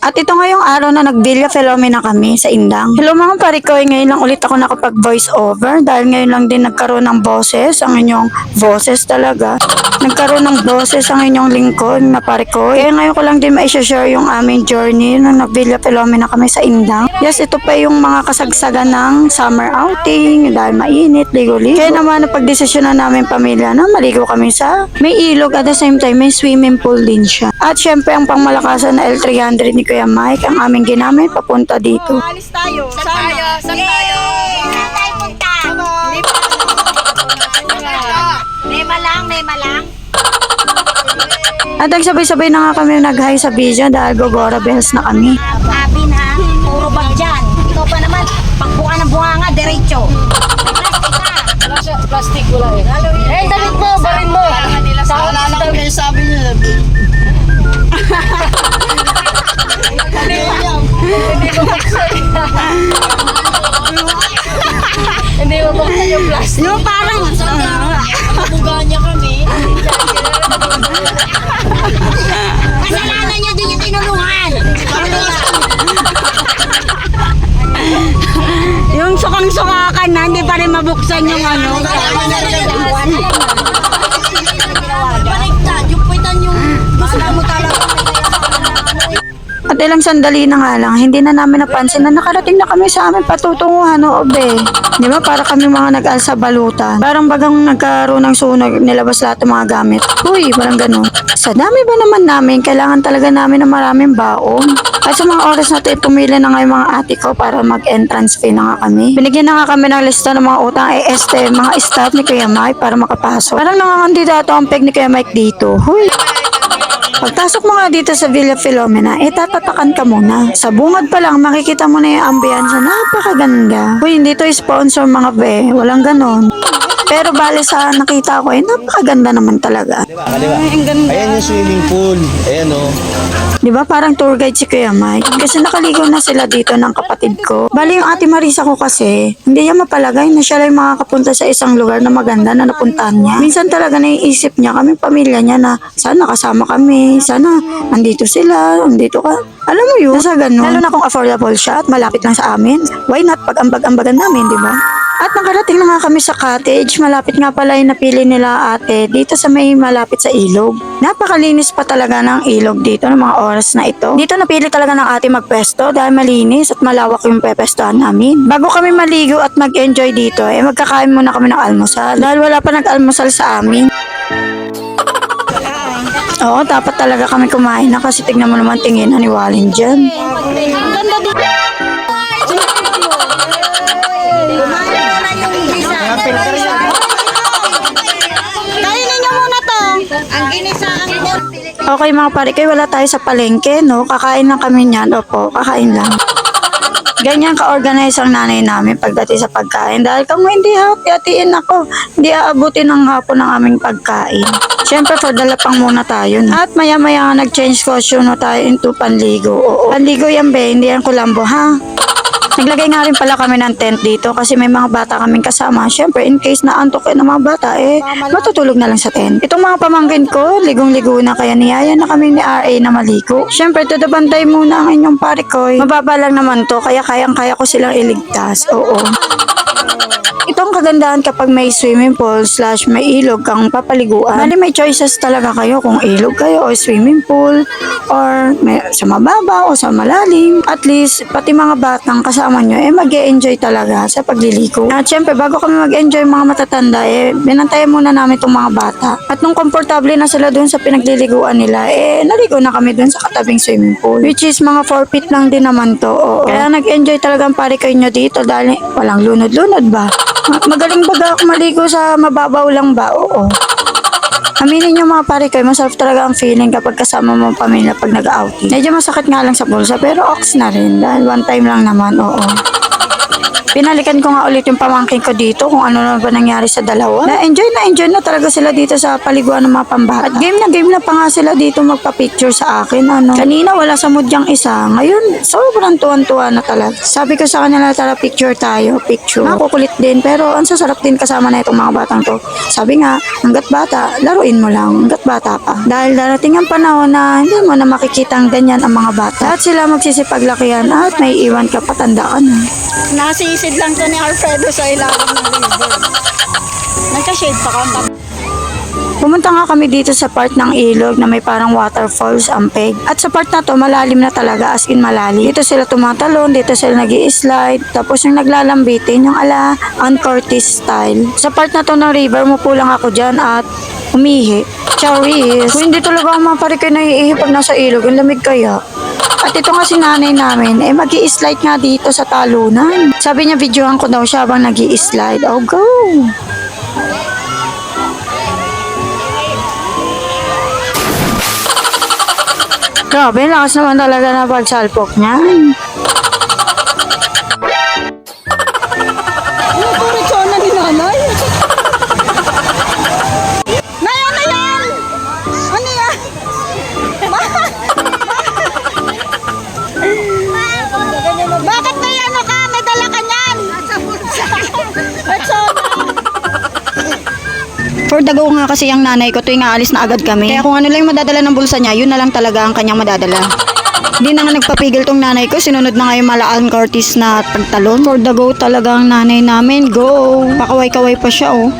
At ito ngayong araw na nag-Villa Filomena kami sa Indang. Hello mga parikoy, ngayon lang ulit ako nakapag voice over dahil ngayon lang din nagkaroon ng boses ang inyong boses talaga. Nagkaroon ng boses ang inyong lingkod na parikoy. Kaya ngayon ko lang din ma-share yung aming journey nung nag-Villa Filomena kami sa Indang. Yes, ito pa yung mga kasagsagan ng summer outing dahil mainit, ligo-ligo. Kaya naman napagdesisyonan namin pamilya na maligo kami sa may ilog at the same time may swimming pool din siya. At syempre ang pangmalakasan na L300 ni Kuya Mike ang aming ginamit papunta dito. Alis tayo. Saan tayo? Saan tayo? Saan tayo punta? Mema lang. At nagsabay-sabay na nga kami nag-high sa Vision dahil Gogora Bells na kami. Abin ha, puro bag dyan. Ikaw pa naman, pagbuka ng bunga nga, derecho. Plastic ka. Plastic wala eh. Eh, damit mo, barin mo. Naalala ko kayo sabi niya. Hindi mo buksan yung plastic. No, parang, Mabuga niya kami. kasalanan niya din yung tinulungan. Yung sukang-sukakan na, hindi pa rin mabuksan yung ano. Baliktad, yung puwitan yung gusto mo talaga. At ilang sandali na nga lang, hindi na namin napansin na nakarating na kami sa aming patutunguhan o obe. Di ba? Para kami mga nag-alsa balutan. Parang bagang nagkaroon ng sunog, nilabas lahat ng mga gamit. Uy, parang ganun. Sa dami ba naman namin, kailangan talaga namin ng maraming baon. At sa mga oras na ito, pumili na nga yung mga ate ko para mag-entrance fee na nga kami. Binigyan na nga kami ng lista ng mga utang mga staff ni Kuya Mike para makapasok. Parang nangangandidato ang peg ni Kuya Mike dito. Huy! Pagpasok mo nga dito sa Villa Filomena, tatatakan ka muna. Sa bungad pa lang, makikita mo na yung ambience na napakaganda. Uy, hindi to sponsor mga be, walang ganon. Pero bale sa nakita ko, napakaganda naman talaga. Ang ganda. Ayan yung swimming pool. Ayan o. Di ba parang tour guide si Kuya Mike? Kasi nakaligo na sila dito ng kapatid ko. Bali yung ate Marisa ko kasi, hindi niya mapalagay na siya lang makakapunta sa isang lugar na maganda na napuntahan niya. Minsan talaga naiisip niya, kami pamilya niya na sana kasama kami, sana andito sila, andito ka. Alam mo yun, nasa ganun. Lalo na kung affordable siya at malapit lang sa amin. Why not pag-ambag-ambagan namin, di ba? At nakarating na nga kami sa cottage. Malapit nga pala yung napili nila ate dito sa may malapit sa ilog. Napakalinis pa talaga ng ilog dito ng mga oras na ito. Dito napili talaga ng ate magpwesto dahil malinis at malawak yung pepwestohan namin. Bago kami maligo at mag-enjoy dito, magkakain muna kami ng almusal. Dahil wala pa nag-almusal sa amin. Oo, dapat talaga kami kumain na kasi tignan mo naman tingin ni Walin dyan. Ang ganda din. Kainin niyo muna to. Ang ginisa ang Okay mga pare, kayo wala tayo sa palengke, no? Kakain lang kami niyan. Opo, kakain lang. Ganyan ka-organize ang nanay namin pagdating sa pagkain. Dahil kung hindi hati-hatiin ako, hindi aabutin ng hapon ang aming pagkain. Siyempre, padalapang muna tayo. No? At maya-maya nga nag-change costume na tayo into panligo. Oo, panligo yan be, hindi yan kulambo ha. Naglagay nga rin pala kami ng tent dito kasi may mga bata kaming kasama. Siyempre, in case na antok ng mga bata, matutulog na lang sa tent. Itong mga pamangkin ko, ligong-ligo na kaya niyaya na kami ni RA na maligo. Siyempre, tudabantay muna ang inyong parikoy. Mababa lang naman to, kaya kayang-kaya ko silang iligtas. Oo. Ito ang kagandahan kapag may swimming pool / may ilog kang papaliguan. Bali may choices talaga kayo kung ilog kayo o swimming pool or sa mababa o sa malalim. At least pati mga batang kasama nyo mag-e-enjoy talaga sa pagliligo. At syempre bago kami mag-enjoy mga matatanda binantayan muna namin itong mga bata. At nung komportable na sila dun sa pinagliliguan nila naligo na kami dun sa katabing swimming pool. Which is mga 4 feet lang din naman to. Oo. Kaya nag-enjoy talaga ang parikoy nyo dito dahil walang lunod-lunod ba? Magaling baga ako maligo sa mababaw lang ba? Oo. Aminin nyo mga pare kayo, masarap talaga ang feeling kapag kasama mo ang pamilya pag nag-outing. Medyo masakit nga lang sa bulsa pero ox na rin dahil one time lang naman, oo. Pinalikan ko nga ulit yung pamangkin ko dito kung ano na ba nangyari sa dalawa. Na-enjoy na talaga sila dito sa paliguan ng mga pambata. At game na pa nga sila dito magpa-picture sa akin. Ano. Kanina wala sa mood yung isa. Ngayon, sobrang tuwan-tuwa na talaga. Sabi ko sa kanila, tara picture tayo. Picture. Nakukulit din pero ang sasarap din kasama na itong mga batang to. Sabi nga, hanggat bata, laruin mo lang. Hanggat bata pa. Dahil darating ang panahon na hindi mo na makikitang ganyan ang mga bata. At sila magsisipaglakihan at may iwan ka patandaan. Nasisid lang to ni Alfredo sa ilalim ng river. Nagka-shade pa kami. Pumunta nga kami dito sa part ng ilog na may parang waterfalls, ampeg. At sa part na to, malalim na talaga, as in malalim. Dito sila tumatalon, dito sila nag-i-slide, tapos yung naglalambitin, yung ala Ann Curtis style. Sa part na to ng river, mupo lang ako dyan at umihi. Charis! Kung hindi talaga ang mga parikoy na iihi pag nasa ilog, ang lamig kaya. At ito nga si nanay namin, mag-i-slide nga dito sa talunan. Sabi niya, videohan ko daw siya habang nag-i-slide. Oh, go! Grabe, lakas naman talaga na pagsalpok niyan. Ano po retsona ni nanay? Nay, ano yan? Ano yan? Bakit may ano ka? May dala ka niyan? Retsona. For the go nga kasi yung nanay ko, tuwing aalis na agad kami. Kaya kung ano lang yung madadala ng bulsa niya, yun na lang talaga ang kanyang madadala. Hindi na nga nagpapigil tong nanay ko, sinunod na nga yung mala Ann Curtis na pagtalon. For the go talaga ang nanay namin, go! Pakaway-kaway pa siya, oh.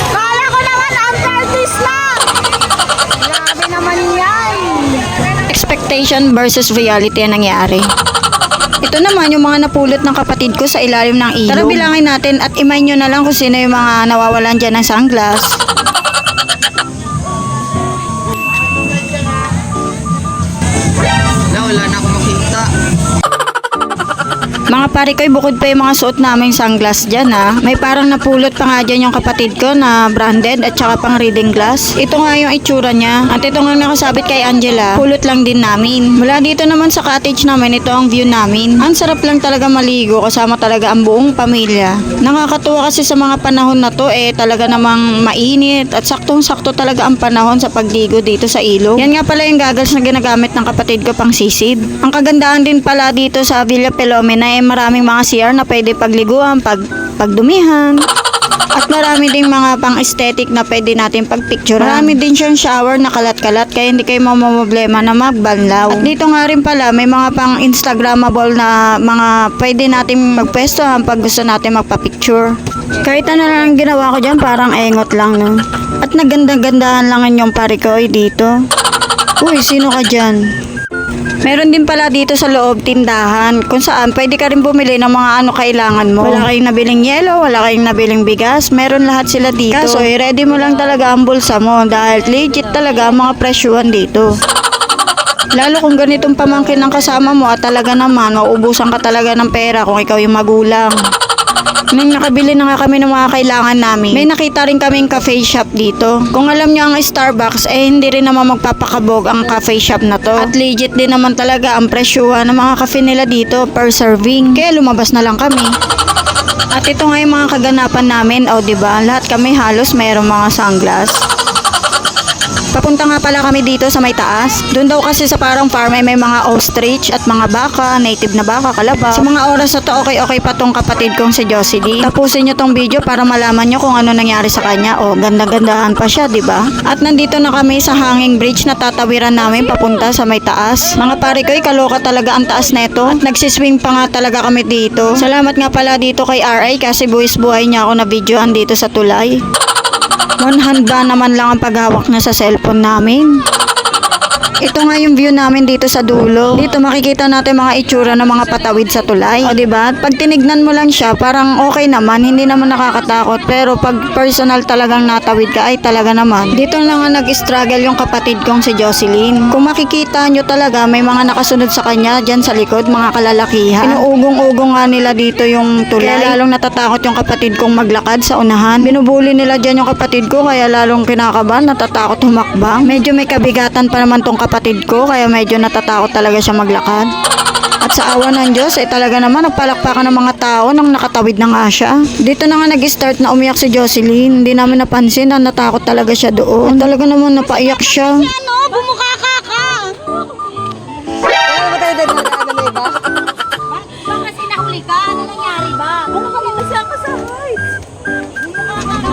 Kala ko naman ang Curtis na! Grabe naman yan! Expectation versus reality ang nangyari. Ito naman yung mga napulot ng kapatid ko sa ilalim ng ilog. Tara bilangin natin at imay nyo na lang kung sino yung mga nawawalan dyan ng sunglass. Wala na ako makita. Mga pare ko, bukod pa yung mga suot naming sunglass dyan ha. May parang napulot pa nga dyan yung kapatid ko na branded at saka pang reading glass. Ito nga yung itsura niya. At ito nga nakasabit kay Angela. Pulot lang din namin. Mula dito naman sa cottage namin, ito ang view namin. Ang sarap lang talaga maligo kasama talaga ang buong pamilya. Nakakatuwa kasi sa mga panahon na to talaga namang mainit at saktong-sakto talaga ang panahon sa pagligo dito sa ilog. Yan nga pala yung goggles na ginagamit ng kapatid ko pang sisid. Ang kagandahan din pala dito sa Villa Pelomena maraming mga CR na pwede pagliguan, pagdumihan. At marami ding mga pang-aesthetic na pwede natin pagpicturean. Marami din siyang shower na kalat-kalat kaya hindi kayo mamamblema na magbanlaw. At dito nga rin pala may mga pang-instagrammable na mga pwede natin magpwestohan pag gusto natin magpa-picture. Kahit ano lang ginawa ko dyan, parang engot lang, no? At naganda-gandahan lang yung parikoy dito. Uy, sino ka dyan? Meron din pala dito sa loob tindahan kung saan pwede ka rin bumili ng mga ano kailangan mo. Wala kayong nabiling yelo, wala kayong nabiling bigas, meron lahat sila dito. Kaso ready mo lang talaga ang bulsa mo dahil legit talaga ang mga presyuhan dito. Lalo kung ganitong pamangkin ng kasama mo at talaga naman mauubusan ka talaga ng pera kung ikaw yung magulang. Nung nakabili na nga kami ng mga kailangan namin, may nakita rin kaming cafe shop dito. Kung alam nyo ang Starbucks, hindi rin naman magpapakabog ang cafe shop na to. At legit din naman talaga ang presyuhan ng mga cafe nila dito per serving. Kaya lumabas na lang kami. At ito nga yung mga kaganapan namin, diba? Lahat kami halos mayroong mga sunglass. Papunta nga pala kami dito sa may taas. Doon daw kasi sa parang farm may mga ostrich at mga baka, native na baka, kalabaw. Sa mga oras na to, okay pa tong kapatid kong si Jocelyn. Tapusin nyo tong video para malaman nyo kung ano nangyari sa kanya. Ganda-gandahan pa siya, di ba? At nandito na kami sa hanging bridge na tatawiran namin papunta sa may taas. Mga pare ko, kaloka talaga ang taas neto. At nagsiswing pa nga talaga kami dito. Salamat nga pala dito kay RA kasi buwis-buhay niya ako na videohan dito sa tulay. One hand ba naman lang ang paghawak niya sa cellphone namin? Ito nga yung view namin dito sa dulo. Dito makikita natin mga itsura ng mga patawid sa tulay. Diba? Pag tinignan mo lang siya, parang okay naman, hindi naman nakakatakot. Pero pag personal talagang natawid ka, ay talaga naman. Dito lang nga nag-struggle yung kapatid kong si Jocelyn. Kung makikita nyo talaga, may mga nakasunod sa kanya dyan sa likod, mga kalalakihan. Inuugong-ugong nga nila dito yung tulay. Kaya lalong natatakot yung kapatid kong maglakad sa unahan. Binubuli nila dyan yung kapatid ko, kaya lalong kinakabahan, natatakot humakbang. Medyo may kabigatan pa naman tong kapatid ko, kaya medyo natatakot talaga siya maglakad. At sa awa ng Diyos, talaga naman nagpalakpakan ng mga tao nang nakatawid na nga siya. Dito na nga nag-start na umiyak si Jocelyn. Hindi namin napansin na natakot talaga siya doon. Talaga naman napaiyak siya. Ano? Bumukaka ka! Ano ba tayo doon na iba? Baka kasi nahuli ka. Ano nangyari ba? Ano ka magkasama sa height?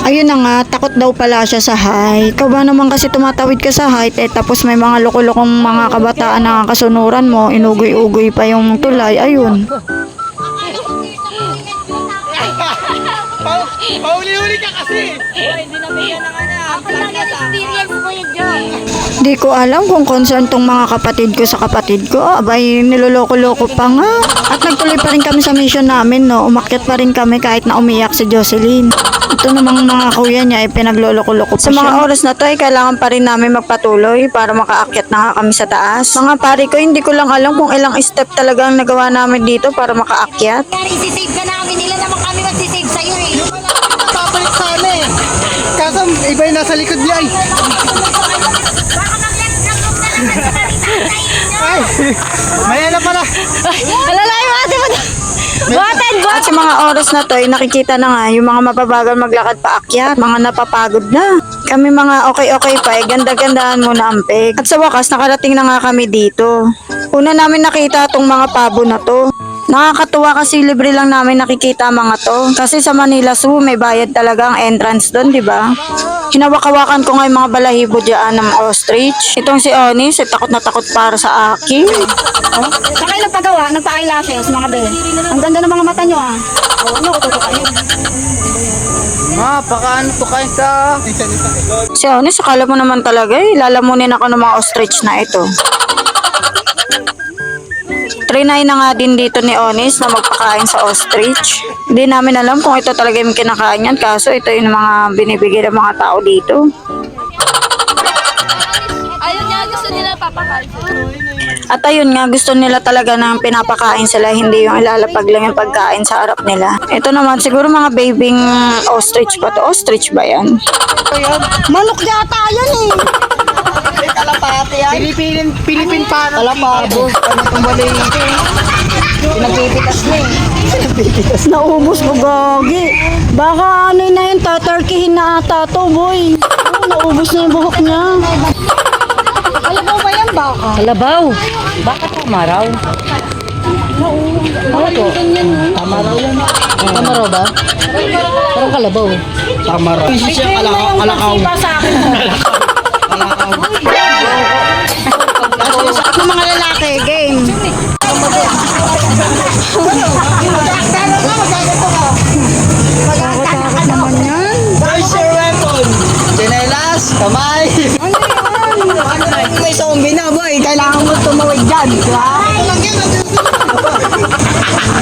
Ayun na nga, takot daw pala siya sa height. Ikaw ba naman kasi tumatawid ka sa height, tapos may mga loko-lokong mga kabataan na kasunuran mo, inugoy-ugoy pa yung tulay, ayun. Pauli-uli ka kasi! Experience ko yun, John. Di ko alam kung concern tong mga kapatid ko sa kapatid ko. Abay, niloloko-loko pa nga. At nagtuloy pa rin kami sa mission namin, no. Umakyat pa rin kami kahit na umiyak si Jocelyn. Ito namang mga kuya niya ay pinagloloko-loko pa Sa mga siya. oras na to ay kailangan pa rin namin magpatuloy para makaakyat na nga kami sa taas. Mga pare ko, hindi ko lang alam kung ilang step talaga ang nagawa namin dito para makaakyat. Isisave ka namin. Nila naman kami magsisave sa'yo eh. Papalik sana eh! Kaso iba yung nasa likod niya eh! Ay! Maya na pala! Alalay mo ate mo. Buhatan, At sa mga oras na to ay nakikita na nga yung mga mababagal maglakad paakyat, mga napapagod na. Kami mga okay-okay pa, ganda-gandahan muna ang peg. At sa wakas, nakarating na nga kami dito. Una namin nakita itong mga pabo na to. Nakakatuwa kasi libre lang namin nakikita ang mga to. Kasi sa Manila Zoo, may bayad talaga ang entrance doon, di ba? Hinawak-hawakan ko nga yung mga balahibo dyan ng ostrich. Itong si Onis, takot na takot para sa akin. Saka ilang pagawa, nagpa-eyelashes, mga be. Ang ganda ng mga mata nyo, ah. Ano ko tutukain? Pakaan to kain ka? Si Onis, akala mo naman talaga lalamunin ako ng mga ostrich na ito. Trinay na nga din dito ni Onis na magpakain sa ostrich. Hindi namin alam kung ito talaga yung kinakain yan, kaso ito yung mga binibigay ng mga tao dito. Ayun nga, gusto nila papakain. At ayun nga, gusto nila talaga ng pinapakain sila, hindi yung ilalapag lang yung pagkain sa harap nila. Ito naman, siguro mga babying ostrich ba to? Ostrich ba yan? Manok yata yan, eh. Kalapate yan! Pilipin para Kalapabo. Ano itong bali? Pinagpipitas na eh. Naubos mo, gagi. Baka ano na yun, tatarkihin na ata to, boy. Naubos na yung buhok niya. Kalabaw ba yan baka? Kalabaw. Baka tamaraw. Ano to? Tamaraw yan. Tamaraw ba? Parang kalabaw. Tamara. Siya kalakaw. Ano mga lalaki, game. Takot naman yan. Where's your weapon? Chinelas? Kamay? May zombie na, boy. Kailangan mo tumawid dyan, di ba?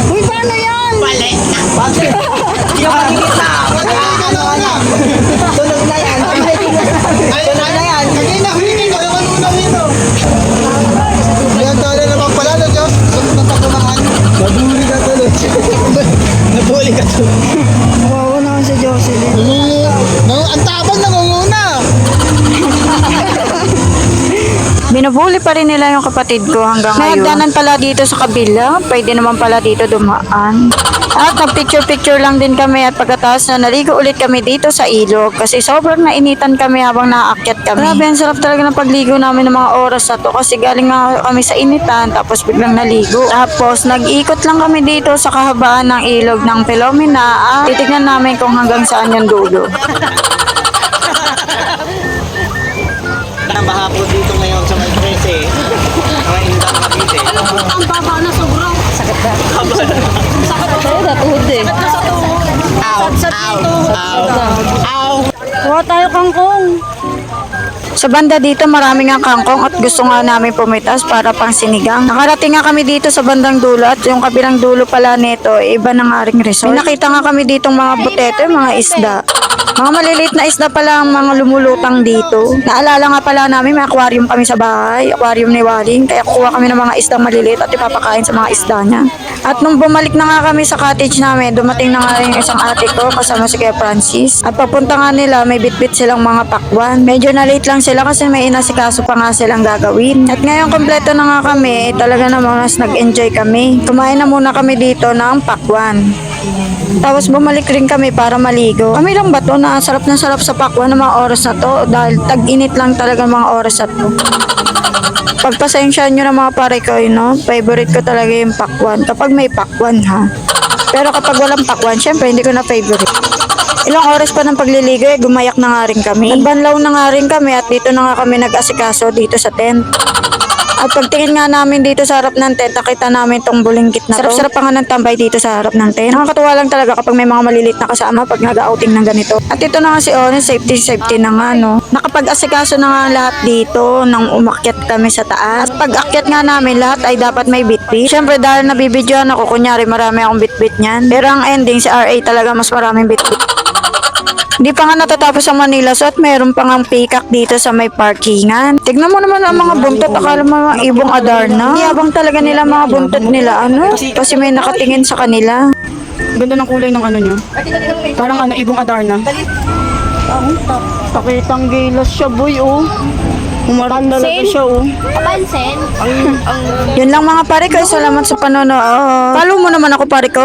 Uy, paano yan? Bakit? Hindi ka magigit na. Tunog na yan. Tunog na yan. Kanina, huli ko. Yung kanunang ito. Ayan, tala naman pala na Diyos. Natakumaan. Nabuli ka tuloy. Nabuli ka tuloy. Wow, naman si Jocelyn. Ang tabang nangunguna. Binubuli pa rin nila yung kapatid ko hanggang ngayon. Nagdanan pala dito sa kabila, pwede naman pala dito dumaan. At nag-picture-picture lang din kami at pagkatapos na naligo ulit kami dito sa ilog kasi sobrang nainitan kami habang naakyat kami. Grabe, ang sarap talaga ng pagligo namin ng mga oras na to kasi galing nga kami sa initan tapos biglang naligo. Tapos nag-ikot lang kami dito sa kahabaan ng ilog ng Philomena at titignan namin kung hanggang saan yung dulo. Ang baha po dito ngayon sa may 13. Mga indang Cavite. Ang baba na sobrang. Sakit na. Sa'yo na tuhod eh. Ow! Kuha tayo kangkong. Sa banda dito marami nga kangkong at gusto nga namin pumitas para pang sinigang. Nakarating nga kami dito sa bandang dulo at yung kabilang dulo pala nito, iba na nga ring resort. May nakita nga kami ditong mga butete, mga isda. Mga maliliit na isda pala ang mga lumulutang dito. Naalala nga pala namin may aquarium kami sa bahay, aquarium ni Waling. Kaya kukuha kami ng mga isda maliliit at ipapakain sa mga isda niya. At nung bumalik na nga kami sa cottage namin, dumating na nga rin yung isang ate ko kasama si Kuya Francis. At papunta nga nila, may bitbit silang mga pakwan. Medyo na late lang sila kasi may inasikaso pa nga silang gagawin. At ngayon kompleto na nga kami, talaga namang mas nag-enjoy kami. Kumain na muna kami dito ng pakwan. Tapos bumalik rin kami para maligo. Kami lang ba to na sarap na sarap sa pakwan ng mga oras na to dahil tag-init lang talaga mga oras na to. Pagpasensyahan nyo na mga pare ko, no? Favorite ko talaga yung pakwan. Kapag may pakwan, ha? Pero kapag walang pakwan, syempre hindi ko na favorite. Ilang oras pa ng pagliligo, gumayak na nga rin kami. Nagbanlaw na nga rin kami at dito na nga kami nag-asikaso dito sa tent. At pagtingin nga namin dito sa harap ng tent, nakita namin tong bulinggit na to. Sarap-sarap pa nga ng tambay dito sa harap ng tent. Nakakatuwa lang talaga kapag may mga malilit na kasama pag nag-outing ng ganito. At ito na nga si Oren, safety na nga, no. Nakapag-asikaso na nga lahat dito nang umakyat kami sa taas. At pag akyat nga namin, lahat ay dapat may bitbit. Siyempre dahil nabibidyoan ako, kunyari marami akong bitbit niyan. Pero ang ending, si RA talaga mas maraming bitbit. Hindi pa nga natatapos ang Manila so at meron pa nga peacock dito sa may parkingan. Tignan mo naman ang mga buntot, akala mo mga ibong Adarna. Yabang talaga nila mga buntot nila, ano? Kasi may nakatingin sa kanila. Ganda ng kulay ng ano niya. Parang ibong Adarna. Pakitang gilas siya, boy, oh. Umarang talaga siya, oh. Kapansin? Yun lang mga pare ko, salamat sa panonood. Follow mo naman ako pare ko.